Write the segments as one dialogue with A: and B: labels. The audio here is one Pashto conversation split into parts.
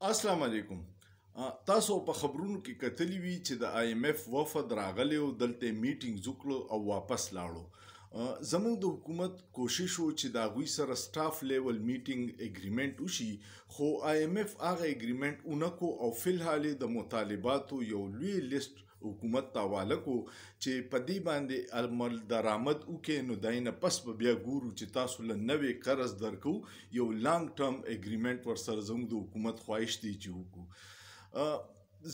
A: السلام علیکم. تاسو په خبرونو کې کتلی وی چې د IMF وفد راغلی او دلته میټینګ وکړو او واپس لاړو. زموږ د حکومت کوشش و چې د هغوی سره سټاف لیول میټینګ اګریمنٹ وشي، خو IMF هغه اګریمنٹ اونکو او فلحال د مطالباتو یو لوی لیست حکومت ته حواله کو چې په دې باندې عمل درآمد وکړي، نو داینه پس به بیا ګورو چې تاسو له نوې قرض درکو یو لانګ ټرم اګریمنٹ ورسره زموږ د حکومت خواهش دی چې وکړو.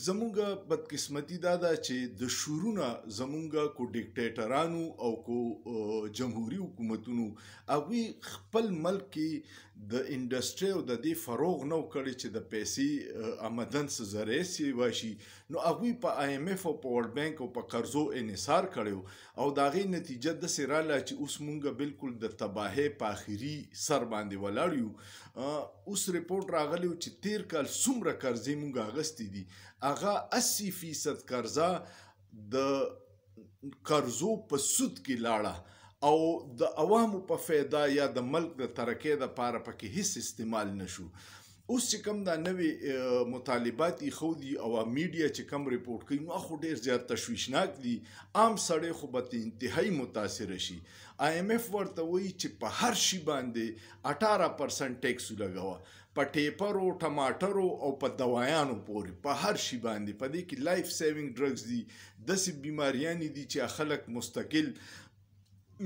A: زمونږ بدقسمتي دا ده چې د شورونه زمونږ کو ډیکټیټرانو او کو جمهوریت حکومتونو هغوی خپل ملک کې د انډسټري او د دې فروغ نو کړی چې د پیسې آمدن څه ذریعه سی واشي، نو هغوی په IMF او په ورلد بانک او په قرضو انحصار کړی او د هغې نتیجه داسې راله چې اوس مونږ بالکل د تباهۍ په آخري سر باندې ولاړ یو. اوس ریپورټ راغلی چې تیر کال څومره قرضې مونږ اخیستې دي، هغه 80% قرضه د قرضو په سود کې لاړه او د عوامو په فایده یا د ملک د ترقۍ دپاره پکې هیڅ استعمال نشو. اوس چې کوم دا نوې مطالبات ایښودي او میډیا چې کوم ریپورټ کوي، نو خو ډېر زیات تشویشناک دي. عام سړی خو به انتهایی متاثره شي. IMF ورته وایي چې په هر شي باندې 18% ټیکس ولګوه، په ټیپرو، ټماټرو او په دوایانو پورې، په هر شي باندې. په دې کې لایف سیوینګ ډرګز دي، داسې بیماریانې دي چې خلک مستقل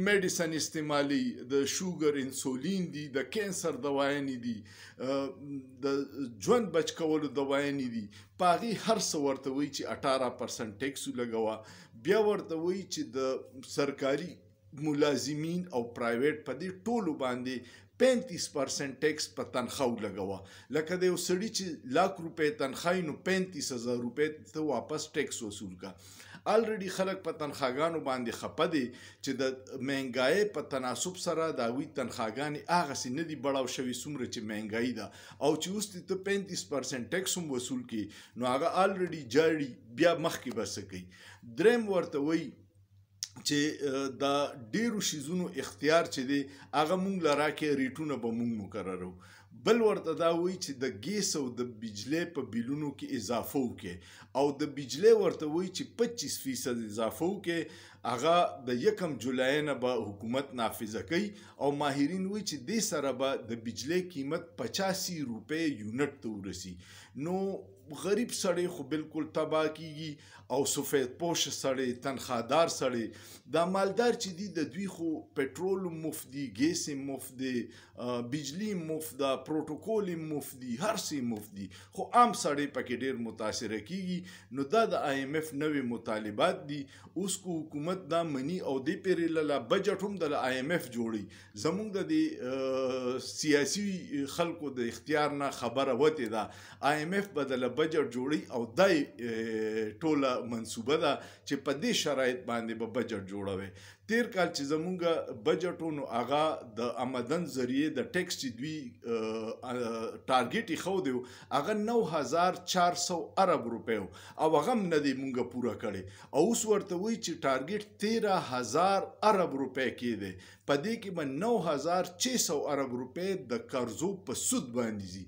A: میډیسن استعمالي، د شوګر انسولین دي، د کینسر دوایانې دي، د ژوند بچ کولو دوایانې دي. په هغې هر څه ورته وایي چې 18% ټیکس ولګوه. بیا ورته وایي چې د سرکاري ملازمین او پرایویټ په دې ټولو باندې 35% ټیکس په تنخواو لګوه. لکه د یو سړي چې لاک روپۍ تنخواه نو 35,000 روپۍ ته واپس ټیکس وصول کا. الریډي خلک په تنخواګانو باندې خپه دي چې د مهنګایۍ په تناسب سره د هغوی تنخواګانې هغسې نه دي بړاو شوي څومره چې مهنګایي ده، او چې اوس دې ته 35% ټیکس هم وصول کړي نو هغه الریډي جاړي، بیا مخکې به څه کوي. دریم ورته وایي چې د ډیرو شیزونو اختیار چې دی هغه مونږ له راکړي، ریټونه به مونږ مقررو. بل ورته دا وایي چې د ګیس او د بجلی په بیلونو کې اضافه وکړي، او د بجلی ورته وایي چې 25% اضافه وکړي. هغه د 1 جولای نه به حکومت نافذه کوي او ماهرین وایي چې دې سره به د بجلی قیمت 85 روپۍ یونټ ته ورسي. نو غریب سړی خو بالکل تباه کیږي او سفید پوش سړی، تنخوادار سړی، دا مالدار چې دي د دوی خو پټرول مفت دی، ګیس مفت دی، بجلی مفت ده، پروتوکول مفت دی، هر څه مفت دی، خو عام سړی پکې ډیر متاثره کیږي. نو دا د IMF نوې مطالبات دي. اوس کو حکومت دا مني او دې پرې له بجټ هم د IMF جوړي. زمونږ د دې سیاسي خلکو د اختیار نه خبره وتې ده، IMF بدله بجټ جوړي او دای ټوله منصوبه ده چې په دې شرایط باندې به بجټ جوړوي. تیر کال چې زمونږ بجټو نو هغه د آمدن ذریعه د ټیکس چې دوی ټارګټ یې ښودی هغه 9400 ارب روپۍ او هغه هم نه دی مونږ پوره کړی، او اوس ورته وایي چې ټارګټ 13,000 ارب روپۍ کېدی. په دې کې به 9,600 ارب روپۍ د قرضو په سود باندې ځي.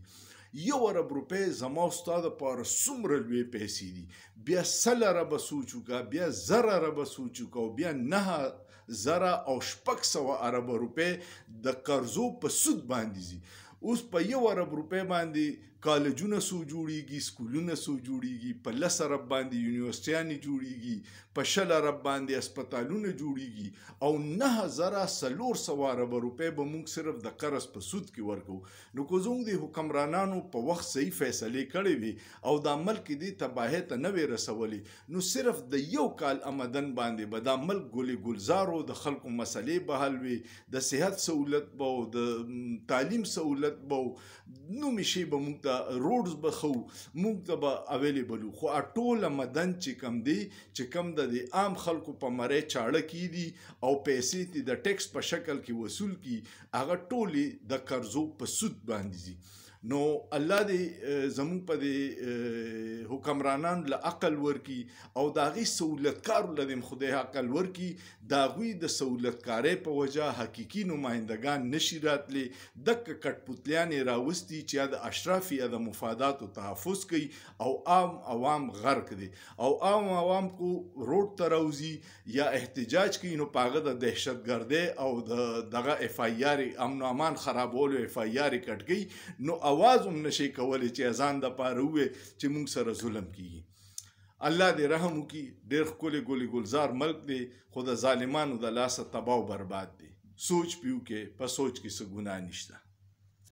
A: 1 ارب روپۍ زما او ستا دپاره څومره لویې پیسې دي. بیا 100 اربه سوچ وکړه، بیا 1000 اربه سوچ وکړه، او بیا 9,600 اربه روپۍ د قرضو په سود باندې ځي. اوس په 1 ارب روپۍ باندې کالجونه سو جوړیږي، سکولونه سو جوړیږي، په 10 ارب باندې یونیورسټیانې جوړیږي، په 20 ارب باندې اسپتالونه جوړیږي، او 9,400 ارب روپۍ به موږ صرف د قرض په سود کې ورکو. نو که زموږ د حکمرانانو په وخت صحیح فیصلې کړې وي او دا ملک دې تباهۍ ته نه وي رسولی، نو صرف د 1 کال آمدن باندې به دا ملک ګلې ګلزار و، د خلکو مسلې به حل وي، د صحت سهولت به و، د تعلیم سهولت به و، نومې شی به موږ ته روډز به خو موږ ته به اویلیبل وو. خو ټول آمدن چې کم دی، چې کم د عام خلکو په مرۍ چاړه کیدي او پیسې تی د ټیکس په شکل کې وصول کی، هغه ټولې د قرضو په سود باندې دي. نو الله دې زموږ په دې حکمرانان له عقل ورکي او د هغې سهولتکارو له دې خدای عقل ورکي د هغوی د سهولتکارۍ په وجه حقیقي نمایندګان نشي راتلی دکه کټپوتلیان یې راوستي چې یا د اشرافي یا د مفاداتو تحفظ کوي او عام عوام غرق دي او عام عوام کو روډ ته راوځي یا احتجاج کوي نو په هغه د دهشتګردۍ او دغه اف آی آر امن و امان خرابولو اف آی آر کټ کوي نو اواز هم نشي کولی چې اذان د پاره ووایي چې موږ سره ظلم کیږي الله دې رحم وکړي ډېر ښکلی ګلې گلزار ملک دی خو د ظالمانو د لاسه تباه او برباد دی سوچ پیو کې په سوچ کې څه ګناه نشته